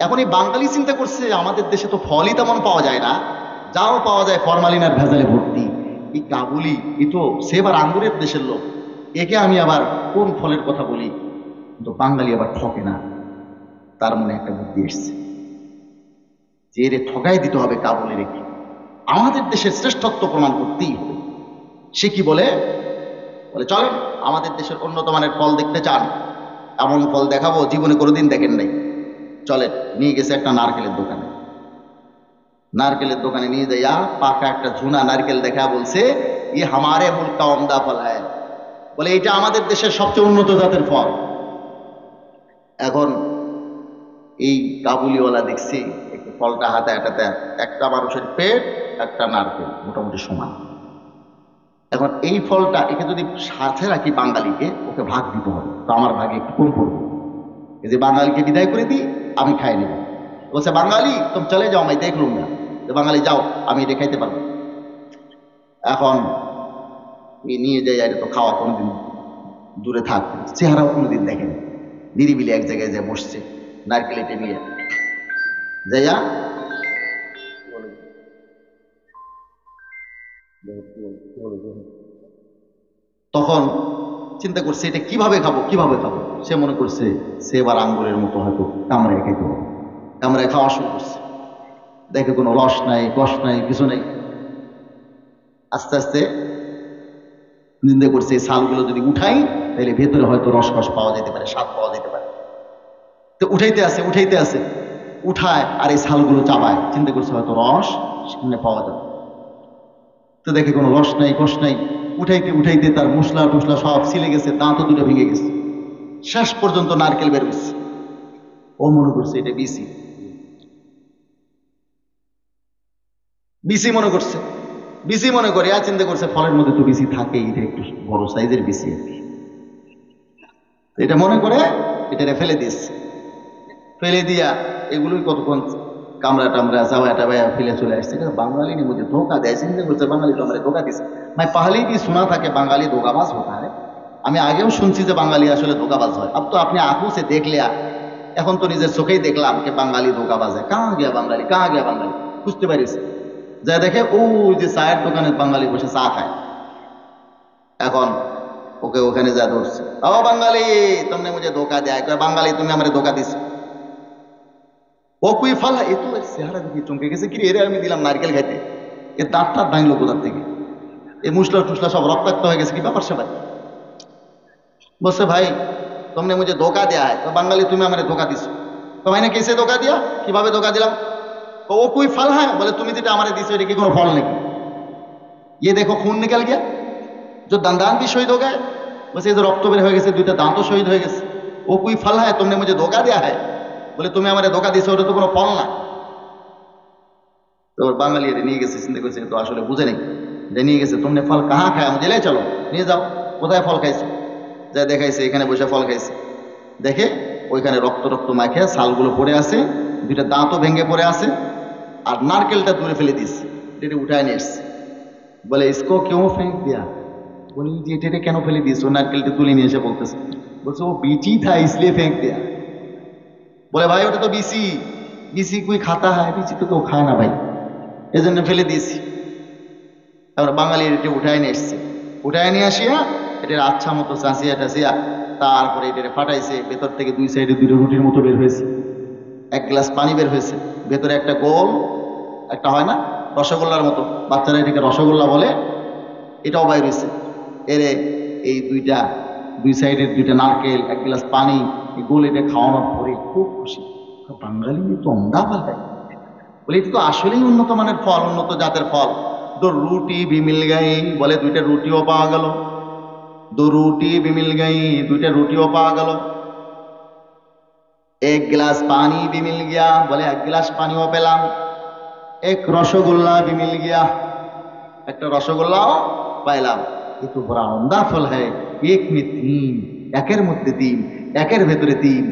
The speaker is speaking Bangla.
এখন এই বাঙালি চিন্তা করছে আমাদের দেশে তো ফলই তেমন পাওয়া যায় না, যাও পাওয়া যায় ফরমালিন আর ভেজালে ভর্তি। এই কাবুলি এ তো সেব আর আঙ্গুরের দেশের লোক, একে আমি আবার কোন ফলের কথা বলি? কিন্তু বাঙালি আবার ঠকে না। তার মনে একটা বুদ্ধি এসছে যে এরে ঠগাই দিতে হবে কাবুলি রেখে, আমাদের দেশের শ্রেষ্ঠত্ব প্রমাণ করতেই হবে। সে কি বলে? বলে চলেন, আমাদের দেশের উন্নত মানের ফল দেখতে চান? এমন ফল দেখাবো জীবনে কোনোদিন দেখেন নাই। চলেন, নিয়ে গেছে একটা নারকেলের দোকানে। নারকেলের দোকানে নিয়ে যাইয়া পাকা একটা ঝুনা নারকেল দেখা বলছে, ये हमारे मुल्क का उम्दा फल है। বলে এটা আমাদের দেশের সবচেয়ে উন্নত জাতের ফল। এখন এই কাবুলিওয়ালা দেখছি একটু ফলটা হাতে হাঁটাতে, একটা মানুষের পেট একটা নারকেল মোটামুটি সমান। এখন এই ফলটা একে যদি সাথে রাখি বাঙালিকে, ওকে ভাগ দিতে হবে, তো আমার ভাগে একটু কম পড়বে। এই যে বাঙালিকে বিদায় করে দিই, আমি খাই নেব। বলছে বাঙালি তুমি চলে যাও, আমি দেখলুম না। যে বাঙালি যাও, আমি এটা খাইতে পারবো। এখন এই নিয়ে যাই, এটা তো খাওয়া কোনোদিন দূরে থাক, চেহারাও কোনোদিন দেখেনি। নিরিবিলি এক জায়গায় যায় বসছে, নারকেল এটে নিয়ে যাইয়া তখন চিন্তা করছে এটা কিভাবে খাবো, কিভাবে খাবো। সে মনে করছে সে এবার আঙ্গুরের মতো হয়তো কামড়ায় খাইতে হবে। কামড়ায় খাওয়া শুরু করছে, দেখে কোনো রস নাই, কষ নাই, কিছু নেই। আস্তে আস্তে চিন্তা করছে এই ছালগুলো যদি উঠাই, তাহলে ভেতরে হয়তো রসকস পাওয়া যেতে পারে, স্বাদ পাওয়া যেতে পারে। তো উঠাইতে আছে, উঠাইতে আছে, উঠায় আর এই ছালগুলো চাবায়, চিন্তা করছে হয়তো রস সেখানে পাওয়া যাবে। তো দেখে কোনো রস নাই, কষ নাই। উঠাইতে উঠাইতে তার মশলা টসলা সব ছিলে গেছে, দাঁতও দুটো ভেঙে গেছে। শেষ পর্যন্ত নারকেল বের হচ্ছে। ও মনে করছে এটা বিসি, বিসি মনে করছে। বিসি মনে করে আর চিন্তা করছে ফলের মধ্যে তো বিসি থাকে, এটা একটু বড় সাইজের বিসি আর কি। তো এটা মনে করে এটা ফেলে দিচ্ছে। ফেলে দিয়া এগুলোই কতক্ষণ কামড়া টামড়া চাওয়া টাবায়া ফেলে চলে আসছে। বাঙালি ने मुझे धोखा दिया। চিন্তা করছে বাঙালি তো আমার ধোকা দিচ্ছে। मैं पहले भी सुना था कि বাঙালি ধোকাবাজ होता है। আমি আগেও শুনছি যে বাঙালি আসলে ধোকাবাজ হয়। अब तो अपने आंखों से देख लिया। এখন তো নিজের চোখেই দেখলাম যে বাঙালি ধোকাবাজ है। कहाँ गया বাঙালি, कहाँ गया বাঙালি, বুঝতে পারিস। যা দেখে ওই যে চায়ের দোকানে বাঙালি বসে চা খায়। এখন ওকে ওখানে যা ধরছে, ও বাঙালি तुमने मुझे धोखा दिया है। বাঙালি তুমি আমারে ধোকা দিছো। ও কুই ফালা, এ তো চেহারা দেখি চমকে গেছে, কি রে, এরে আমি দিলাম নারকেল খাইতে, এ দাঁত টাত ভাঙলো কোথার থেকে, এই মুসলা টুসলা সব রক্তাক্ত হয়ে গেছে, কি ব্যাপার সবাই। বলছে ভাই तुमने मुझे धोखा दिया है। তো বাঙালি তুমি আমারে ধোকা দিছো। তো মানে কেসে ধোকা দিয়া, কিভাবে ধোকা দিলাম? ও কুই ফল হ্যাঁ, বলে তুমি যেটা আমারে দিছো এটা কি কোনো ফল নাকি? ये देखो खून निकल गया, जो दंदान भी शहीद हो गए। বলছে এই যে রক্ত বের হয়ে গেছে, দুইটা দাঁতও শহীদ হয়ে গেছে। ও কুই ফল হ্যাঁ तुमने मुझे धोखा दिया है। বলে তুমি আমারে ধোকা দিছো, ওটা তো কোনো ফল না। তো ওর বাঙালি এটা নিয়ে গেছে, চিন্তা করছে তো আসলে বুঝে নেই। যে নিয়ে গেছে, তুমনে ফল কাহা খায়, আমি জেলে চলো নিয়ে যাও, কোথায় ফল খাইছো। যা দেখাইছে এখানে বসে ফল খাইছে। দেখে ওইখানে রক্ত রক্ত মাখিয়া ছালগুলো পড়ে আছে, দুইটা দাঁতও ভেঙে পড়ে আছে, আর নারকেলটা দূরে ফেলে দিচ্ছে। এটা উঠায় নিয়ে এসছে। বলে ইসকো কেউ ফেঁক দিয়া। বলি যে এটা কেন ফেলে দিয়েছো? নারকেলটা তুলে নিয়ে এসে বলতেছে, বলছে ও বিচি থা इसलिए फेंक दिया। বলে ভাই ওটা তো বিসি, বিসি কোই খাতা হয়, বিচি তো কেউ খায় না ভাই, এজন্য ফেলে দিয়েছি। তারপর বাঙালি এটা উঠায় নিয়ে এসছে। উঠায় নিয়ে আসিয়া এটার আচ্ছা মতো চাঁচিয়া টাচিয়া তারপরে এটা ফাটাইছে। ভেতর থেকে দুই সাইডে দুটো রুটির মতো বের হয়েছে, এক গ্লাস পানি বের হয়েছে, ভেতরে একটা গোল একটা হয় না রসগোল্লার মতো, বাচ্চারা এটাকে রসগোল্লা বলে, এটাও বাইর হয়েছে। এরে এই দুইটা, দুই সাইডের দুইটা নারকেল, এক গ্লাস পানি, এই গোল এটা খাওয়ানোর পরে খুব খুশি। বাঙালি তো অন্ধা পাল্টায়, বলে এটা তো আসলেই উন্নত মানের ফল, উন্নত জাতের ফল। দো রুটি ভি মিল গাই, বলে দুইটা রুটিও পাওয়া গেল। দো রুটি ভি মিল গাই, দুইটা রুটিও পাওয়া গেল। এক গ্লাস পানি ভি মিল গিয়া, বলে এক গ্লাস পানিও পেলাম। এক রসগোল্লা ভি মিল গিয়া, একটা রসগোল্লাও পাইলাম। এ তো বড় উমদা ফল হ্যায়, এক মে তিন, একের মধ্যে তিন, একের ভেতরে তিন।